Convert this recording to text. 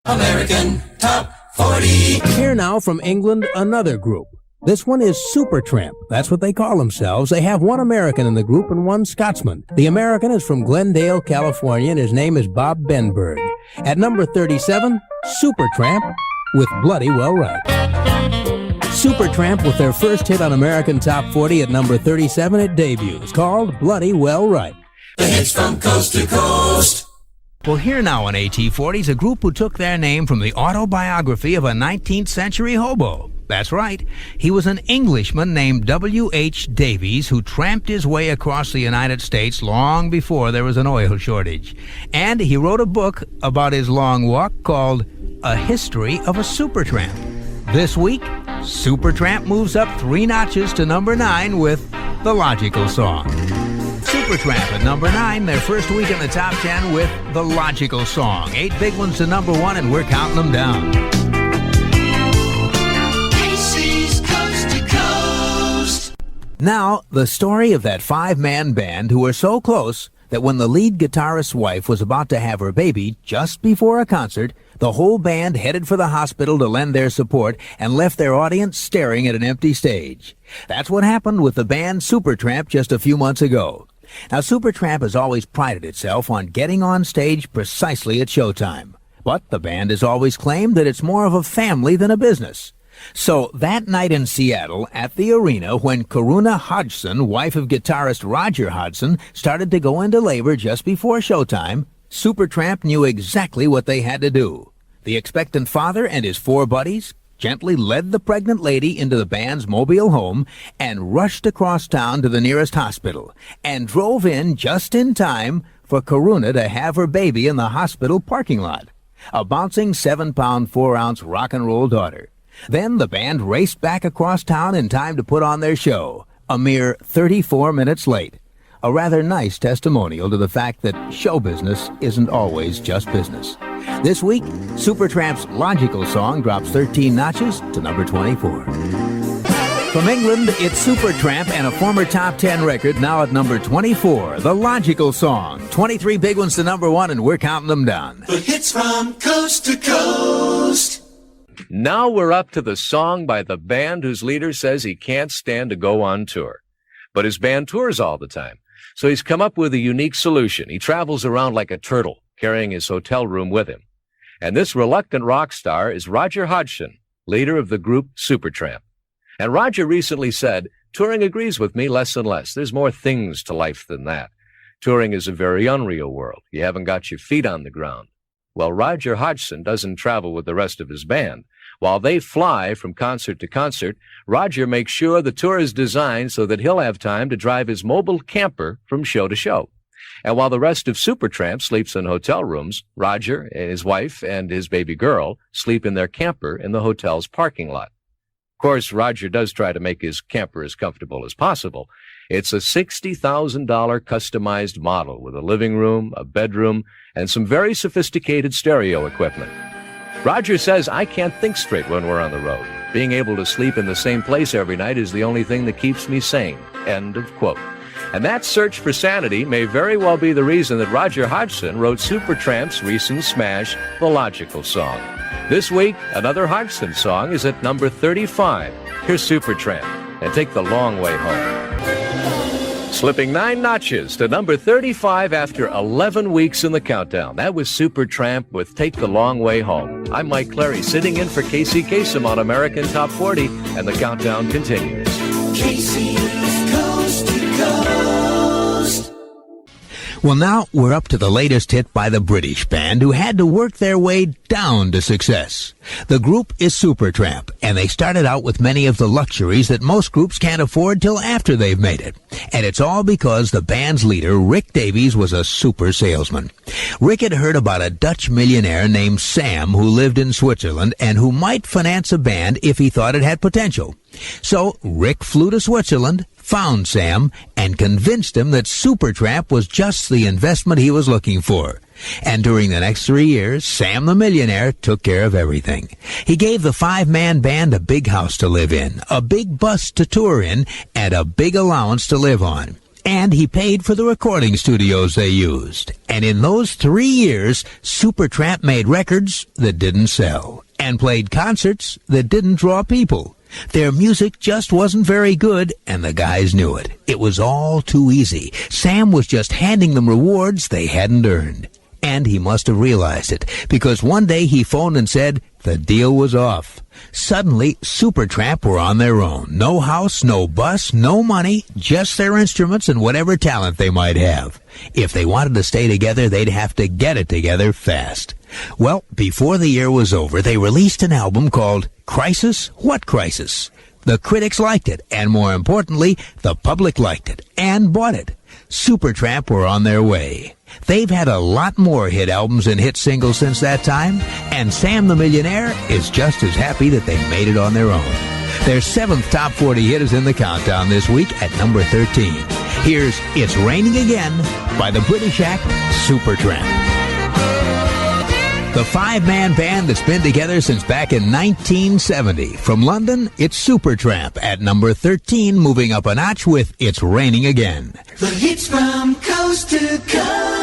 American Top 40. Here now from England, another group. This one is Supertramp. That's what they call themselves. They have one American in the group and one Scotsman. The American is from Glendale, California, and his name is Bob Benberg. At number 37, Supertramp with Bloody Well Right. Supertramp with their first hit on American Top 40 at number 37 it debuts, called Bloody Well Right. The hits from coast to coast. Well, here now on AT40 is a group who took their name from the autobiography of a 19th century hobo. That's right. He was an Englishman named W.H. Davies who tramped his way across the United States long before there was an oil shortage. And he wrote a book about his long walk called A History of a Supertramp. This week, Supertramp moves up 3 notches to number 9 with The Logical Song. Supertramp at number 9, their first week in the top 10 with The Logical Song. 8 big ones to number 1, and we're counting them down. Casey's Coast to Coast. Now, the story of that 5-man band who were so close that when the lead guitarist's wife was about to have her baby just before a concert, the whole band headed for the hospital to lend their support and left their audience staring at an empty stage. That's what happened with the band Supertramp just a few months ago. Now, Supertramp has always prided itself on getting on stage precisely at showtime. But the band has always claimed that it's more of a family than a business. So that night in Seattle at the arena, when Karuna Hodgson, wife of guitarist Roger Hodgson, started to go into labor just before showtime, Supertramp knew exactly what they had to do. The expectant father and his 4 buddies gently led the pregnant lady into the band's mobile home and rushed across town to the nearest hospital and drove in just in time for Karuna to have her baby in the hospital parking lot. A bouncing 7-pound, 4-ounce rock and roll daughter. Then the band raced back across town in time to put on their show, a mere 34 minutes late. A rather nice testimonial to the fact that show business isn't always just business. This week, Supertramp's Logical Song drops 13 notches to number 24. From England, it's Supertramp and a former top 10 record now at number 24, The Logical Song. 23 big ones to number 1, and we're counting them down. The hits from coast to coast. Now we're up to the song by the band whose leader says he can't stand to go on tour. But his band tours all the time, so he's come up with a unique solution. He travels around like a turtle, carrying his hotel room with him. And this reluctant rock star is Roger Hodgson, leader of the group Supertramp. And Roger recently said, touring agrees with me less and less. There's more things to life than that. Touring is a very unreal world. You haven't got your feet on the ground. Well, Roger Hodgson doesn't travel with the rest of his band. While they fly from concert to concert, Roger makes sure the tour is designed so that he'll have time to drive his mobile camper from show to show. And while the rest of Supertramp sleeps in hotel rooms, Roger and his wife and his baby girl sleep in their camper in the hotel's parking lot. Of course, Roger does try to make his camper as comfortable as possible. It's a $60,000 customized model with a living room, a bedroom, and some very sophisticated stereo equipment. Roger says, I can't think straight when we're on the road. Being able to sleep in the same place every night is the only thing that keeps me sane. End of quote. And that search for sanity may very well be the reason that Roger Hodgson wrote Supertramp's recent smash, The Logical Song. This week, another Hodgson song is at number 35. Here's Supertramp, and Take the Long Way Home. Slipping 9 notches to number 35 after 11 weeks in the countdown. That was Supertramp with Take the Long Way Home. I'm Mike Cleary, sitting in for Casey Kasem on American Top 40, and the countdown continues. Casey's Coast to Coast. Well, now we're up to the latest hit by the British band who had to work their way down to success. The group is Supertramp, and they started out with many of the luxuries that most groups can't afford till after they've made it. And it's all because the band's leader, Rick Davies, was a super salesman. Rick had heard about a Dutch millionaire named Sam who lived in Switzerland and who might finance a band if he thought it had potential. So Rick flew to Switzerland, found Sam, and convinced him that Supertramp was just the investment he was looking for. And during the next 3 years, Sam the millionaire took care of everything. He gave the 5-man band a big house to live in, a big bus to tour in, and a big allowance to live on. And he paid for the recording studios they used. And in those 3 years, Supertramp made records that didn't sell and played concerts that didn't draw people. Their music just wasn't very good, and the guys knew it. It was all too easy. Sam was just handing them rewards they hadn't earned. And he must have realized it, because one day he phoned and said the deal was off. Suddenly, Supertramp were on their own. No house, no bus, no money, just their instruments and whatever talent they might have. If they wanted to stay together, they'd have to get it together fast. Well, before the year was over, they released an album called Crisis? What Crisis? The critics liked it, and more importantly, the public liked it and bought it. Supertramp were on their way. They've had a lot more hit albums and hit singles since that time, and Sam the Millionaire is just as happy that they made it on their own. Their 7th top 40 hit is in the countdown this week at number 13. Here's It's Raining Again by the British act Supertramp. The 5-man band that's been together since back in 1970. From London, it's Supertramp at number 13, moving up a notch with It's Raining Again. The hits from coast to coast.